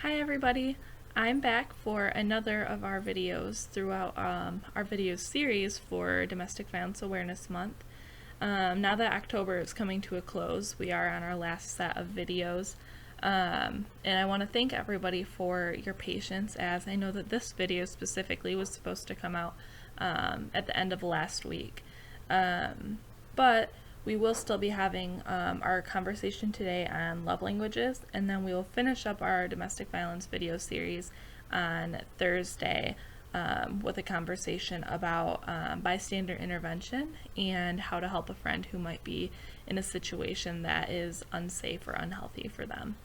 Hi everybody, I'm back for another of our videos throughout our video series for Domestic Violence Awareness Month. Now that October is coming to a close, we are on our last set of videos. And I want to thank everybody for your patience, as I know that this video specifically was supposed to come out at the end of last week. But we will still be having our conversation today on love languages, and then we will finish up our domestic violence video series on Thursday with a conversation about bystander intervention and how to help a friend who might be in a situation that is unsafe or unhealthy for them.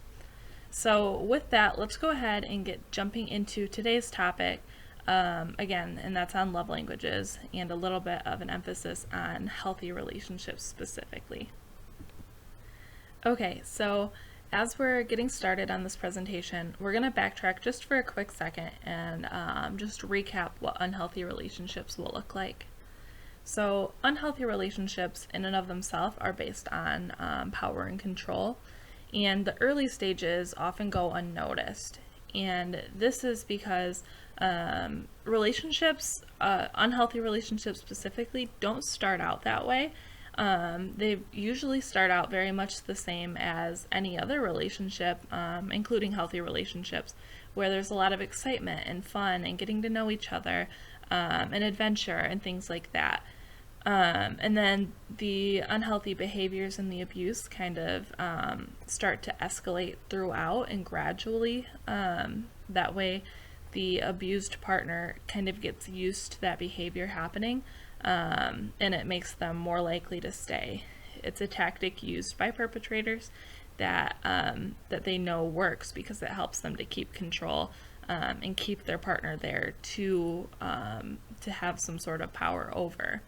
So with that, let's go ahead and get jumping into today's topic. Again, and that's on love languages and a little bit of an emphasis on healthy relationships specifically. Okay, so as we're getting started on this presentation, we're going to backtrack just for a quick second and just recap what unhealthy relationships will look like. So unhealthy relationships in and of themselves are based on power and control, and the early stages often go unnoticed. And this is because relationships, unhealthy relationships specifically, don't start out that way. They usually start out very much the same as any other relationship, including healthy relationships, where there's a lot of excitement and fun and getting to know each other and adventure and things like that. And then the unhealthy behaviors and the abuse kind of start to escalate throughout and gradually. That way, the abused partner kind of gets used to that behavior happening, and it makes them more likely to stay. It's a tactic used by perpetrators that they know works because it helps them to keep control and keep their partner there to have some sort of power over.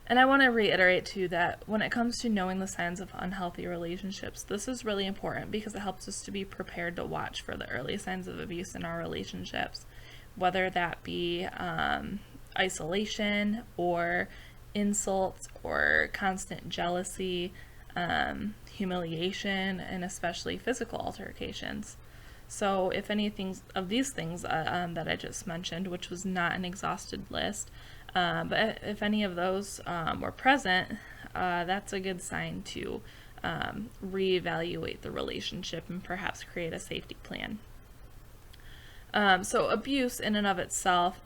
And I want to reiterate too that when it comes to knowing the signs of unhealthy relationships, this is really important because it helps us to be prepared to watch for the early signs of abuse in our relationships, whether that be isolation or insults or constant jealousy, humiliation, and especially physical altercations. So if any of these things that I just mentioned, which was not an exhausted list, but if any of those were present, that's a good sign to reevaluate the relationship and perhaps create a safety plan. So abuse in and of itself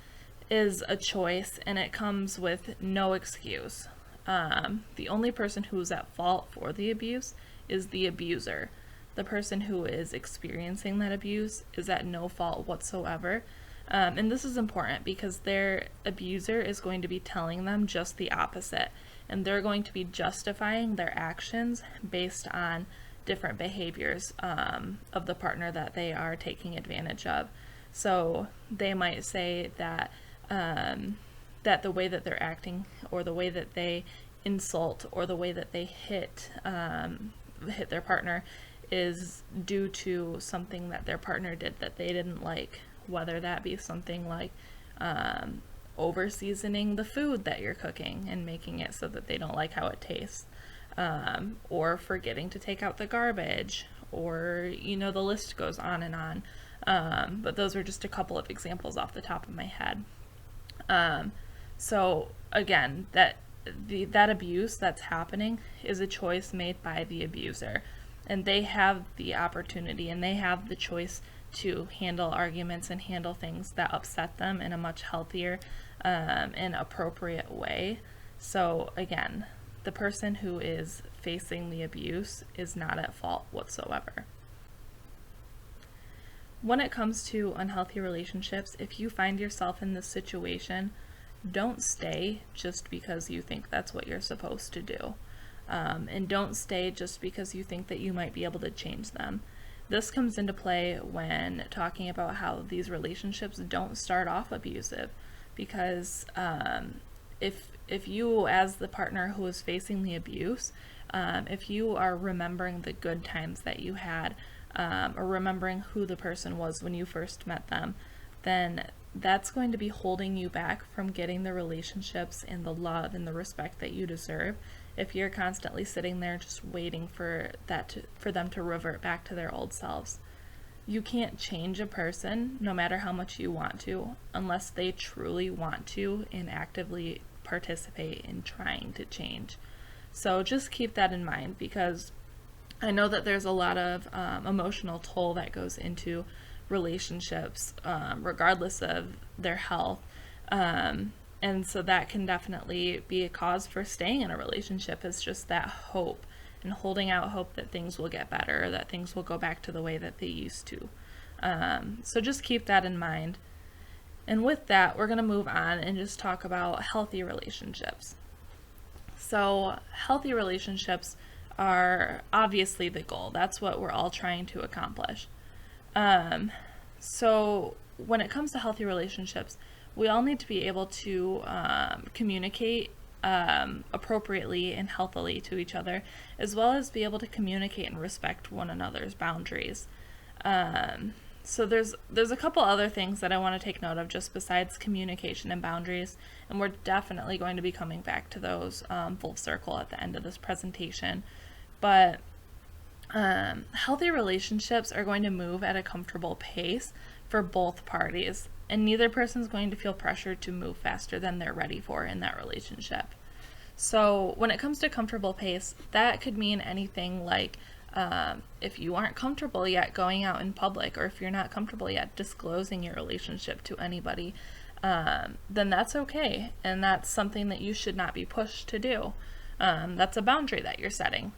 is a choice, and it comes with no excuse. The only person who's at fault for the abuse is the abuser. The person who is experiencing that abuse is at no fault whatsoever. And this is important because their abuser is going to be telling them just the opposite, and they're going to be justifying their actions based on different behaviors of the partner that they are taking advantage of. So they might say that that the way that they're acting, or the way that they insult, or the way that they hit their partner is due to something that their partner did that they didn't like. Whether that be something like over seasoning the food that you're cooking and making it so that they don't like how it tastes, or forgetting to take out the garbage, or the list goes on and on. But those are just a couple of examples off the top of my head. So again, that abuse that's happening is a choice made by the abuser, and they have the opportunity and they have the choice to handle arguments and handle things that upset them in a much healthier and appropriate way. So again, the person who is facing the abuse is not at fault whatsoever. When it comes to unhealthy relationships, if you find yourself in this situation, don't stay just because you think that's what you're supposed to do. And don't stay just because you think that you might be able to change them. This comes into play when talking about how these relationships don't start off abusive, because if you, as the partner who is facing the abuse, if you are remembering the good times that you had, or remembering who the person was when you first met them, then that's going to be holding you back from getting the relationships and the love and the respect that you deserve if you're constantly sitting there just waiting for them to revert back to their old selves. You can't change a person, no matter how much you want to, unless they truly want to and actively participate in trying to change. So just keep that in mind, because I know that there's a lot of emotional toll that goes into relationships, regardless of their health. And so that can definitely be a cause for staying in a relationship, is just that hope and holding out hope that things will get better, that things will go back to the way that they used to. So just keep that in mind. And with that, we're going to move on and just talk about healthy relationships. So healthy relationships are obviously the goal. That's what we're all trying to accomplish. So when it comes to healthy relationships, we all need to be able to communicate appropriately and healthily to each other, as well as be able to communicate and respect one another's boundaries. So there's a couple other things that I want to take note of just besides communication and boundaries, and we're definitely going to be coming back to those full circle at the end of this presentation. But healthy relationships are going to move at a comfortable pace for both parties, and neither person's going to feel pressured to move faster than they're ready for in that relationship. So when it comes to comfortable pace, that could mean anything like if you aren't comfortable yet going out in public, or if you're not comfortable yet disclosing your relationship to anybody, then that's okay, and that's something that you should not be pushed to do. That's a boundary that you're setting.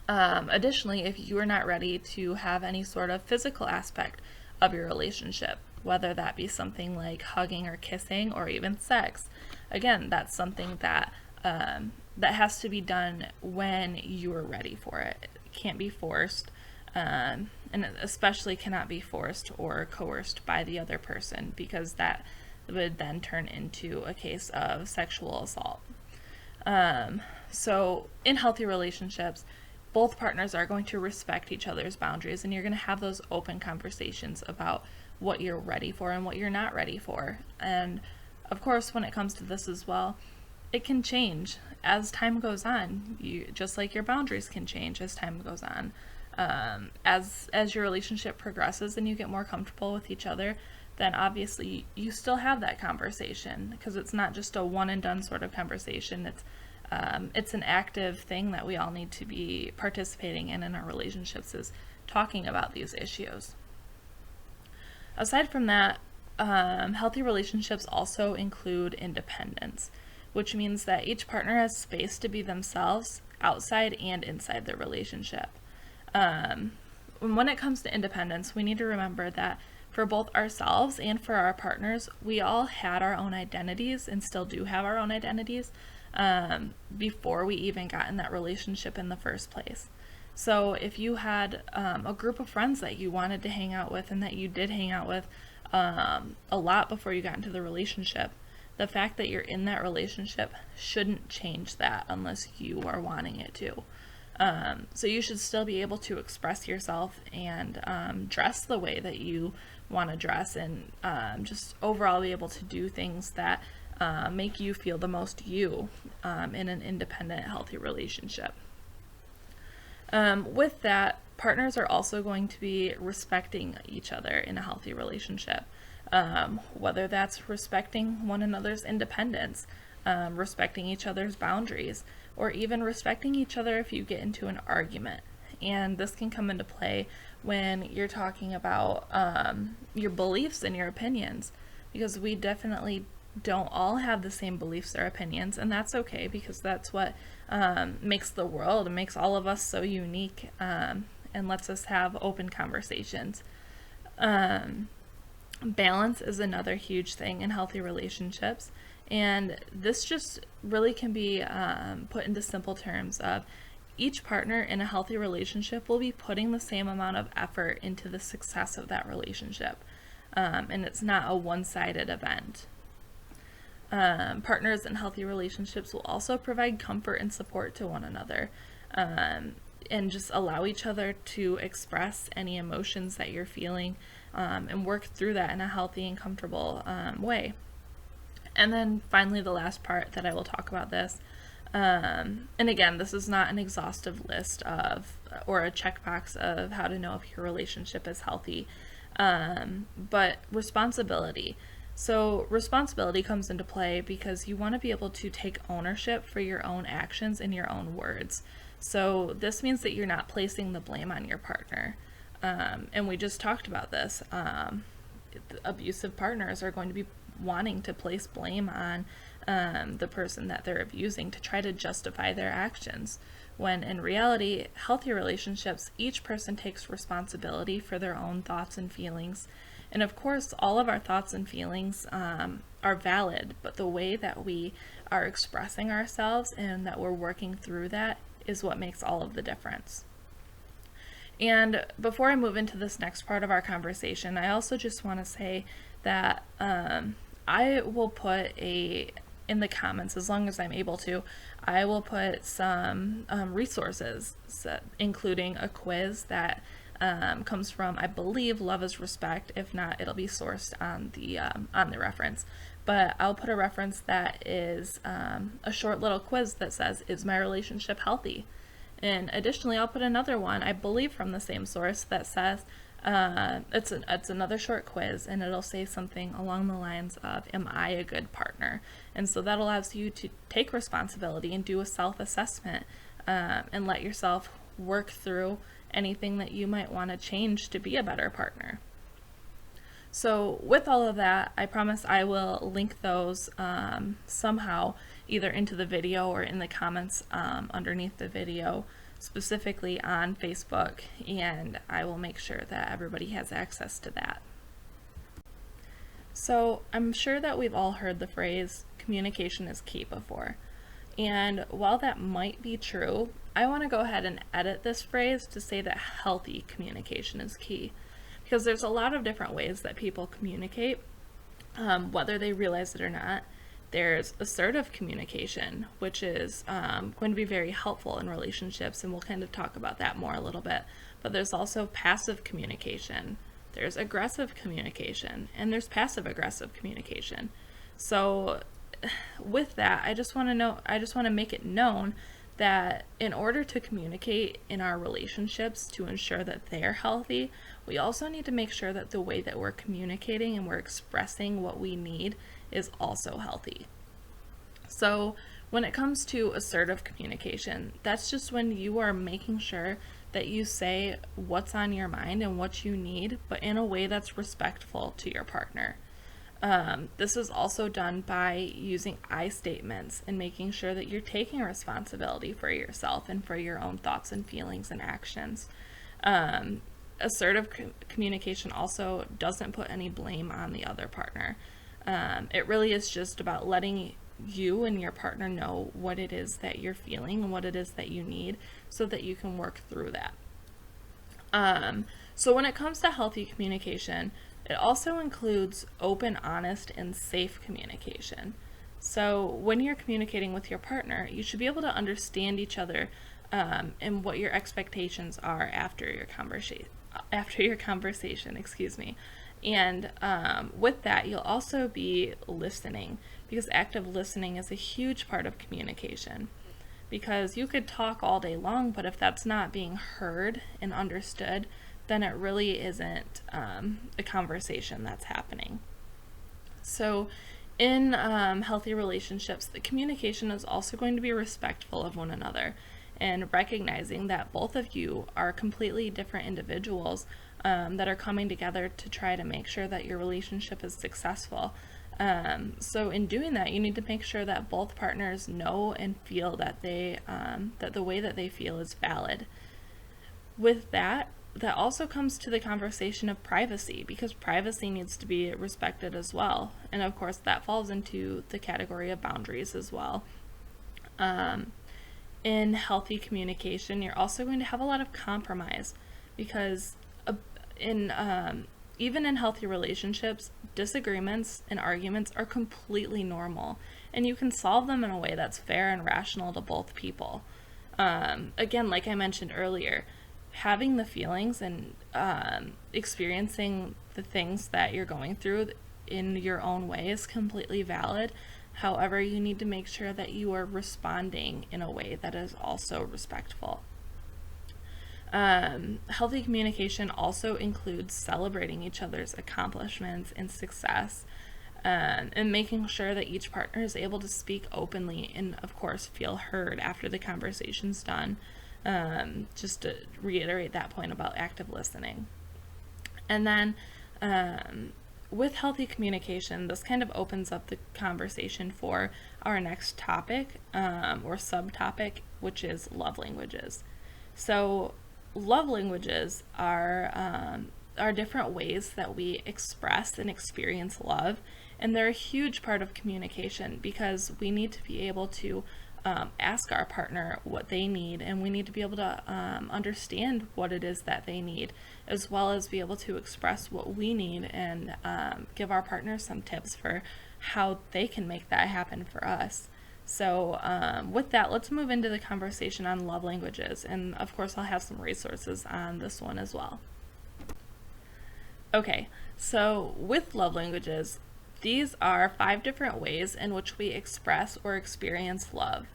Additionally, if you are not ready to have any sort of physical aspect of your relationship, whether that be something like hugging or kissing or even sex, again, that's something that that has to be done when you are ready for it. It can't be forced, and it especially cannot be forced or coerced by the other person, because that would then turn into a case of sexual assault. So in healthy relationships, both partners are going to respect each other's boundaries, and you're going to have those open conversations about what you're ready for and what you're not ready for. And of course, when it comes to this as well, it can change as time goes on. Just like your boundaries can change as time goes on. As your relationship progresses and you get more comfortable with each other, then obviously you still have that conversation, because it's not just a one and done sort of conversation. It's an active thing that we all need to be participating in our relationships, is talking about these issues. Aside from that, healthy relationships also include independence, which means that each partner has space to be themselves outside and inside their relationship. When it comes to independence, we need to remember that for both ourselves and for our partners, we all had our own identities and still do have our own identities before we even got in that relationship in the first place. So if you had a group of friends that you wanted to hang out with and that you did hang out with a lot before you got into the relationship, the fact that you're in that relationship shouldn't change that unless you are wanting it to. So you should still be able to express yourself and dress the way that you want to dress, and just overall be able to do things that make you feel the most you in an independent, healthy relationship. With that, partners are also going to be respecting each other in a healthy relationship, whether that's respecting one another's independence, respecting each other's boundaries, or even respecting each other if you get into an argument. And this can come into play when you're talking about your beliefs and your opinions, because we definitely don't all have the same beliefs or opinions, and that's okay, because that's what makes the world and makes all of us so unique, and lets us have open conversations. Balance is another huge thing in healthy relationships, and this just really can be put into simple terms of each partner in a healthy relationship will be putting the same amount of effort into the success of that relationship, and it's not a one-sided event. Partners in healthy relationships will also provide comfort and support to one another, and just allow each other to express any emotions that you're feeling, and work through that in a healthy and comfortable way. And then finally, the last part that I will talk about this, and again, this is not an exhaustive list of, or a checkbox of how to know if your relationship is healthy, but responsibility. So responsibility comes into play because you want to be able to take ownership for your own actions and your own words. So this means that you're not placing the blame on your partner. And we just talked about this. Abusive partners are going to be wanting to place blame on the person that they're abusing to try to justify their actions, when in reality, healthy relationships, each person takes responsibility for their own thoughts and feelings. And of course, all of our thoughts and feelings are valid, but the way that we are expressing ourselves and that we're working through that is what makes all of the difference. And before I move into this next part of our conversation, I also just want to say that I will put in the comments, as long as I'm able to, I will put some resources, including a quiz that comes from, I believe, Love is Respect. If not, it'll be sourced on the reference. But I'll put a reference that is a short little quiz that says, "Is my relationship healthy?" And additionally, I'll put another one, I believe from the same source, that says, it's another short quiz, and it'll say something along the lines of, "Am I a good partner?" And so that allows you to take responsibility and do a self-assessment and let yourself work through anything that you might want to change to be a better partner. So with all of that, I promise I will link those somehow, either into the video or in the comments underneath the video, specifically on Facebook, and I will make sure that everybody has access to that. So I'm sure that we've all heard the phrase, communication is key, before. And while that might be true, I want to go ahead and edit this phrase to say that healthy communication is key. Because there's a lot of different ways that people communicate, whether they realize it or not. There's assertive communication, which is going to be very helpful in relationships, and we'll kind of talk about that more a little bit. But there's also passive communication, there's aggressive communication, and there's passive-aggressive communication. So with that, I just want to make it known that in order to communicate in our relationships to ensure that they're healthy, we also need to make sure that the way that we're communicating and we're expressing what we need is also healthy. So when it comes to assertive communication, that's just when you are making sure that you say what's on your mind and what you need, but in a way that's respectful to your partner. This is also done by using I statements and making sure that you're taking responsibility for yourself and for your own thoughts and feelings and actions. Assertive communication also doesn't put any blame on the other partner. It really is just about letting you and your partner know what it is that you're feeling and what it is that you need so that you can work through that. So when it comes to healthy communication, it also includes open, honest, and safe communication. So when you're communicating with your partner, you should be able to understand each other and what your expectations are after your conversation, excuse me. And with that, you'll also be listening, because active listening is a huge part of communication. Because you could talk all day long, but if that's not being heard and understood, then it really isn't a conversation that's happening. So in healthy relationships, the communication is also going to be respectful of one another, and recognizing that both of you are completely different individuals that are coming together to try to make sure that your relationship is successful. So in doing that, you need to make sure that both partners know and feel that that the way that they feel is valid. With that also comes to the conversation of privacy, because privacy needs to be respected as well. And of course, that falls into the category of boundaries as well. In healthy communication, you're also going to have a lot of compromise, because even in healthy relationships, disagreements and arguments are completely normal, and you can solve them in a way that's fair and rational to both people. Again, like I mentioned earlier, having the feelings and experiencing the things that you're going through in your own way is completely valid. However, you need to make sure that you are responding in a way that is also respectful. Healthy communication also includes celebrating each other's accomplishments and success, and making sure that each partner is able to speak openly and, of course, feel heard after the conversation's done. Just to reiterate that point about active listening. And then with healthy communication, this kind of opens up the conversation for our next topic or subtopic, which is love languages. So love languages are different ways that we express and experience love, and they're a huge part of communication because we need to be able to ask our partner what they need, and we need to be able to understand what it is that they need, as well as be able to express what we need and give our partner some tips for how they can make that happen for us. So with that, let's move into the conversation on love languages, and of course I'll have some resources on this one as well. Okay, so with love languages, these are 5 different ways in which we express or experience love.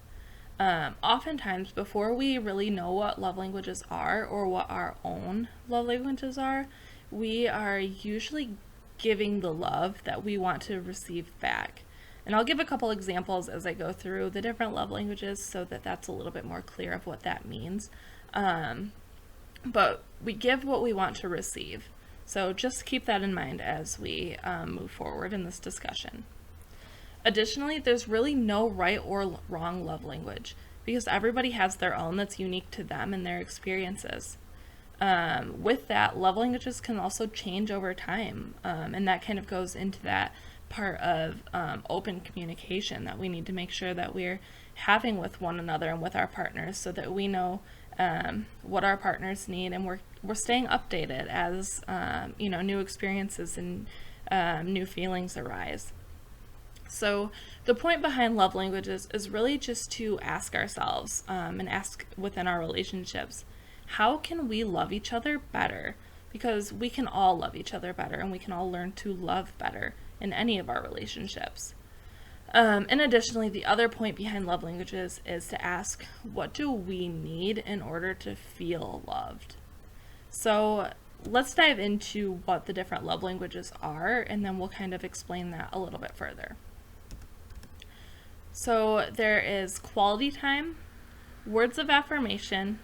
Oftentimes, before we really know what love languages are or what our own love languages are, we are usually giving the love that we want to receive back. And I'll give a couple examples as I go through the different love languages so that that's a little bit more clear of what that means. But we give what we want to receive. So just keep that in mind as we move forward in this discussion. Additionally, there's really no right or wrong love language because everybody has their own that's unique to them and their experiences. With that, love languages can also change over time, and that kind of goes into that part of open communication that we need to make sure that we're having with one another and with our partners so that we know what our partners need, and we're staying updated as new experiences and new feelings arise. So the point behind love languages is really just to ask ourselves and ask within our relationships, how can we love each other better? Because we can all love each other better, and we can all learn to love better in any of our relationships. And additionally, the other point behind love languages is to ask, what do we need in order to feel loved? So let's dive into what the different love languages are, and then we'll kind of explain that a little bit further. So there is quality time, words of affirmation,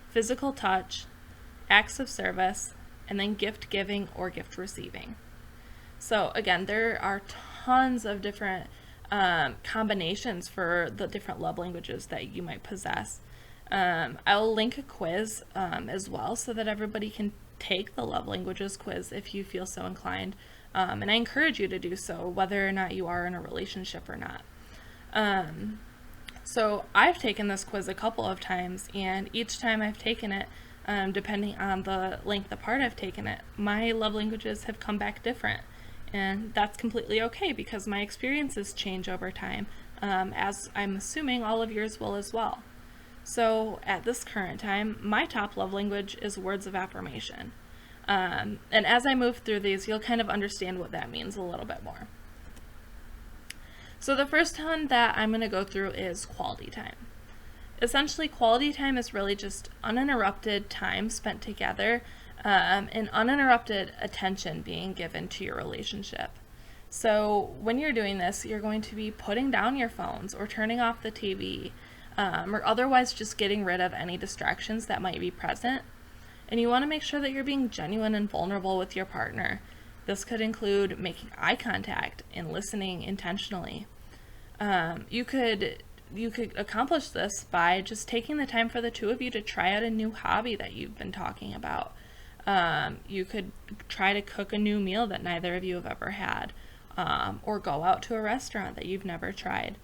physical touch, acts of service, and then gift giving or gift receiving. So again, there are tons of different combinations for the different love languages that you might possess. I'll link a quiz as well so that everybody can take the love languages quiz if you feel so inclined. And I encourage you to do so, whether or not you are in a relationship or not. So I've taken this quiz a couple of times, and each time I've taken it, depending on the length of part I've taken it, my love languages have come back different. And that's completely okay because my experiences change over time, as I'm assuming all of yours will as well. So at this current time, my top love language is words of affirmation. And as I move through these, you'll kind of understand what that means a little bit more. So the first one that I'm going to go through is quality time. Essentially, quality time is really just uninterrupted time spent together, and uninterrupted attention being given to your relationship. So when you're doing this, you're going to be putting down your phones or turning off the TV, or otherwise just getting rid of any distractions that might be present. And you want to make sure that you're being genuine and vulnerable with your partner. This could include making eye contact and listening intentionally. You could accomplish this by just taking the time for the two of you to try out a new hobby that you've been talking about. You could try to cook a new meal that neither of you have ever had, or go out to a restaurant that you've never tried.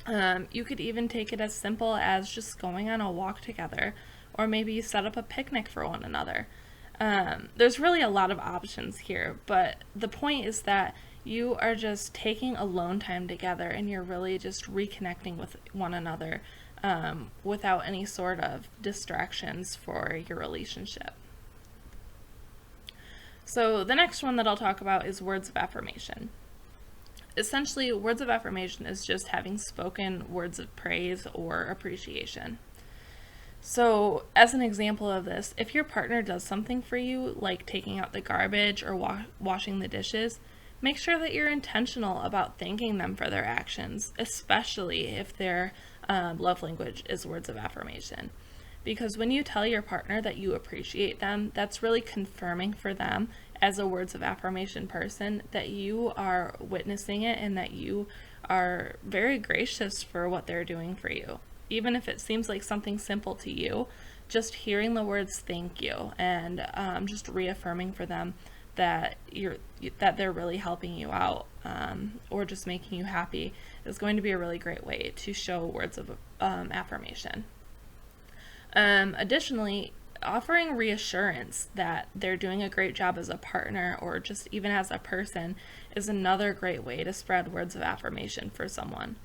You could even take it as simple as just going on a walk together, or maybe you set up a picnic for one another. There's really a lot of options here, but the point is that you are just taking alone time together, and you're really just reconnecting with one another without any sort of distractions for your relationship. So the next one that I'll talk about is words of affirmation. Essentially, words of affirmation is just having spoken words of praise or appreciation. So, as an example of this, if your partner does something for you, like taking out the garbage or washing the dishes, make sure that you're intentional about thanking them for their actions, especially if their love language is words of affirmation. Because when you tell your partner that you appreciate them, that's really confirming for them as a words of affirmation person that you are witnessing it and that you are very gracious for what they're doing for you. Even if it seems like something simple to you, just hearing the words thank you and just reaffirming for them that they're really helping you out or just making you happy is going to be a really great way to show words of affirmation. Additionally, offering reassurance that they're doing a great job as a partner or just even as a person is another great way to spread words of affirmation for someone.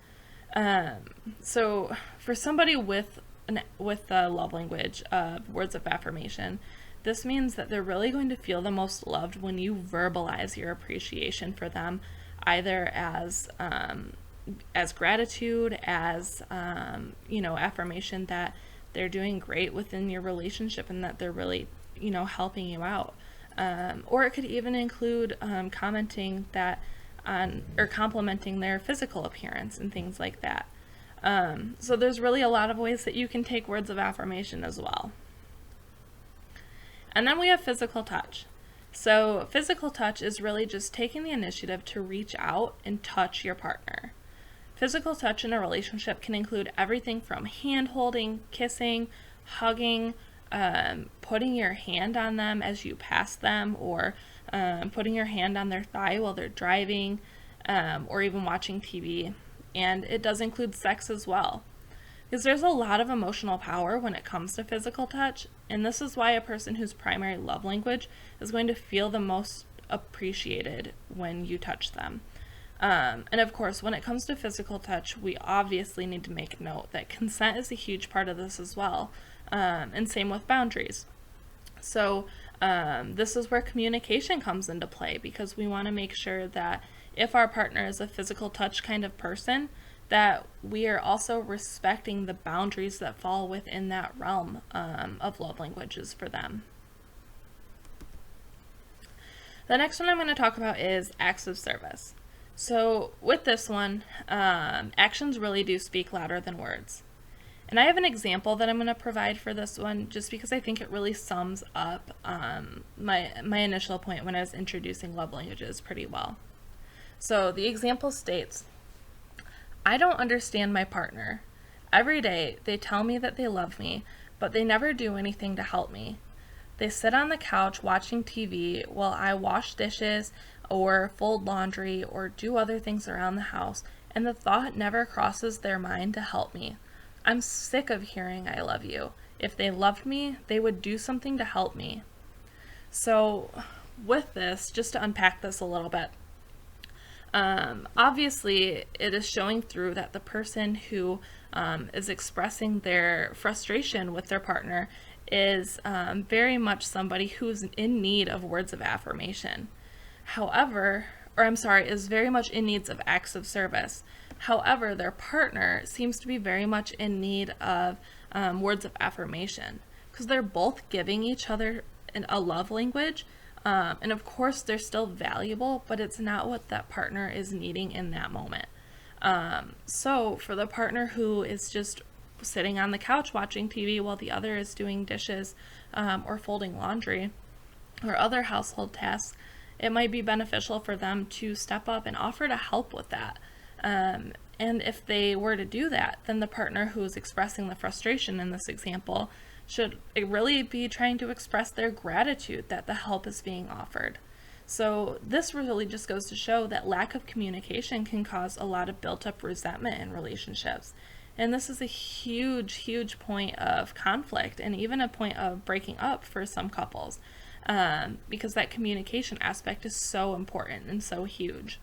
So for somebody with a love language of words of affirmation, this means that they're really going to feel the most loved when you verbalize your appreciation for them, either as gratitude, as affirmation that they're doing great within your relationship and that they're really helping you out. Or it could even include commenting that or complimenting their physical appearance and things like that. So there's really a lot of ways that you can take words of affirmation as well. And then we have physical touch. So physical touch is really just taking the initiative to reach out and touch your partner. Physical touch in a relationship can include everything from hand holding, kissing, hugging, putting your hand on them as you pass them, or putting your hand on their thigh while they're driving, or even watching TV. And it does include sex as well. Because there's a lot of emotional power when it comes to physical touch, and this is why a person whose primary love language is going to feel the most appreciated when you touch them. And of course, when it comes to physical touch, we obviously need to make note that consent is a huge part of this as well, and same with boundaries. So this is where communication comes into play, because we want to make sure that if our partner is a physical touch kind of person, that we are also respecting the boundaries that fall within that realm of love languages for them. The next one I'm going to talk about is acts of service. So with this one, actions really do speak louder than words. And I have an example that I'm going to provide for this one just because I think it really sums up my initial point when I was introducing love languages pretty well. So the example states, I don't understand my partner. Every day they tell me that they love me, but they never do anything to help me. They sit on the couch watching TV while I wash dishes or fold laundry or do other things around the house, and the thought never crosses their mind to help me. I'm sick of hearing I love you. If they loved me, they would do something to help me. So with this, just to unpack this a little bit, obviously it is showing through that the person who is expressing their frustration with their partner is very much somebody who's in need of words of affirmation. Is very much in need of acts of service. However, their partner seems to be very much in need of words of affirmation, because they're both giving each other a love language. And of course, they're still valuable, but it's not what that partner is needing in that moment. So for the partner who is just sitting on the couch watching TV while the other is doing dishes or folding laundry or other household tasks, it might be beneficial for them to step up and offer to help with that. And if they were to do that, then the partner who is expressing the frustration in this example should really be trying to express their gratitude that the help is being offered. So this really just goes to show that lack of communication can cause a lot of built-up resentment in relationships. And this is a huge, huge point of conflict and even a point of breaking up for some couples, because that communication aspect is so important and so huge.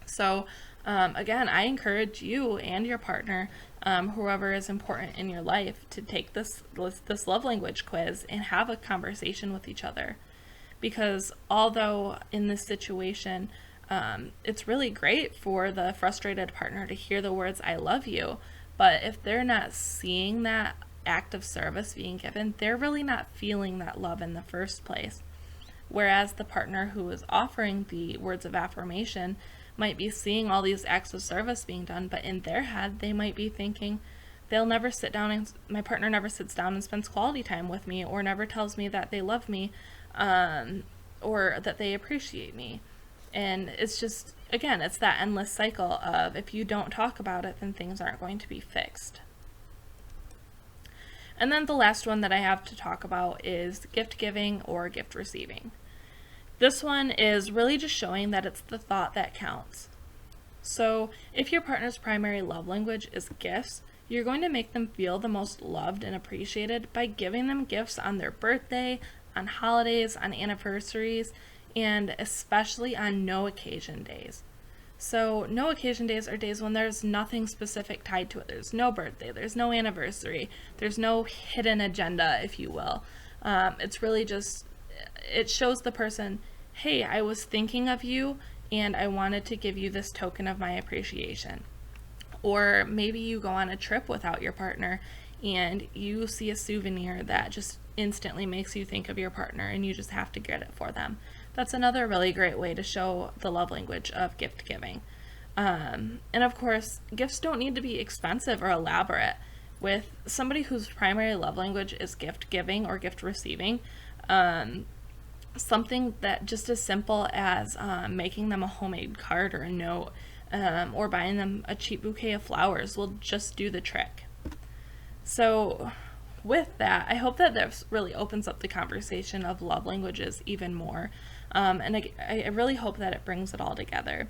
So again, I encourage you and your partner, whoever is important in your life, to take this love language quiz and have a conversation with each other. because although in this situation, it's really great for the frustrated partner to hear the words, I love you, but if they're not seeing that act of service being given, they're really not feeling that love in the first place. Whereas the partner who is offering the words of affirmation might be seeing all these acts of service being done, but in their head, they might be thinking, they'll never sit down and my partner never sits down and spends quality time with me, or never tells me that they love me, or that they appreciate me. And it's just, again, it's that endless cycle of if you don't talk about it, then things aren't going to be fixed. And then the last one that I have to talk about is gift giving or gift receiving. This one is really just showing that it's the thought that counts. So if your partner's primary love language is gifts, you're going to make them feel the most loved and appreciated by giving them gifts on their birthday, on holidays, on anniversaries, and especially on no occasion days. So no occasion days are days when there's nothing specific tied to it. There's no birthday, there's no anniversary, there's no hidden agenda, if you will. It's really just, it shows the person, hey, I was thinking of you and I wanted to give you this token of my appreciation. Or maybe you go on a trip without your partner and you see a souvenir that just instantly makes you think of your partner and you just have to get it for them. That's another really great way to show the love language of gift giving. And of course, gifts don't need to be expensive or elaborate. With somebody whose primary love language is gift giving or gift receiving, something that just as simple as making them a homemade card or a note, or buying them a cheap bouquet of flowers will just do the trick. So with that, I hope that this really opens up the conversation of love languages even more. And I really hope that it brings it all together,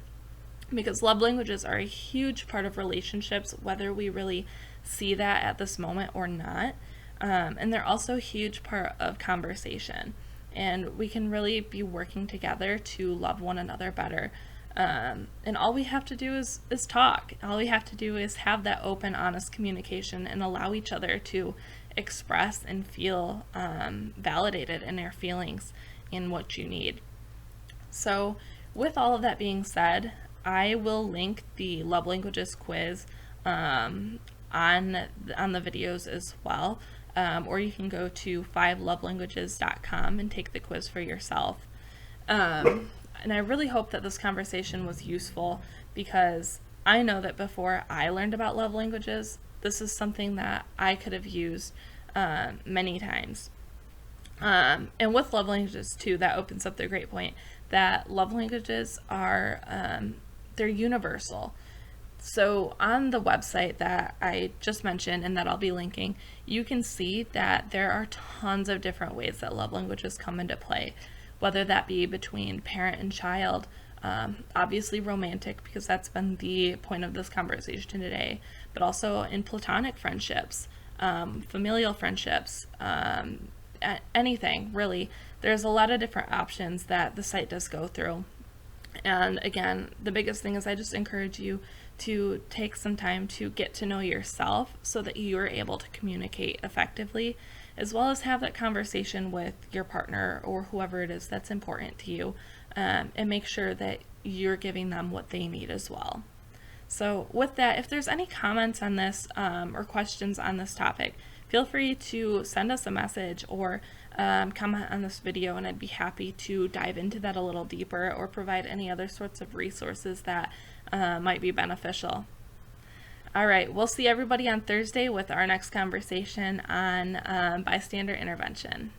because love languages are a huge part of relationships, whether we really see that at this moment or not. And they're also a huge part of conversation. And we can really be working together to love one another better. And all we have to do is talk. All we have to do is have that open, honest communication and allow each other to express and feel validated in their feelings and what you need. So with all of that being said, I will link the love languages quiz on the videos as well. Or you can go to 5lovelanguages.com and take the quiz for yourself. And I really hope that this conversation was useful, because I know that before I learned about love languages, this is something that I could have used many times. And with love languages too, that opens up the great point that love languages are, they're universal. So on the website that I just mentioned and that I'll be linking, you can see that there are tons of different ways that love languages come into play, whether that be between parent and child, obviously romantic, because that's been the point of this conversation today, but also in platonic friendships, familial friendships, anything really. There's a lot of different options that the site does go through. And again, the biggest thing is I just encourage you to take some time to get to know yourself so that you're able to communicate effectively, as well as have that conversation with your partner or whoever it is that's important to you, and make sure that you're giving them what they need as well. So with that, if there's any comments on this or questions on this topic, feel free to send us a message or comment on this video, and I'd be happy to dive into that a little deeper or provide any other sorts of resources that might be beneficial. All right, we'll see everybody on Thursday with our next conversation on bystander intervention.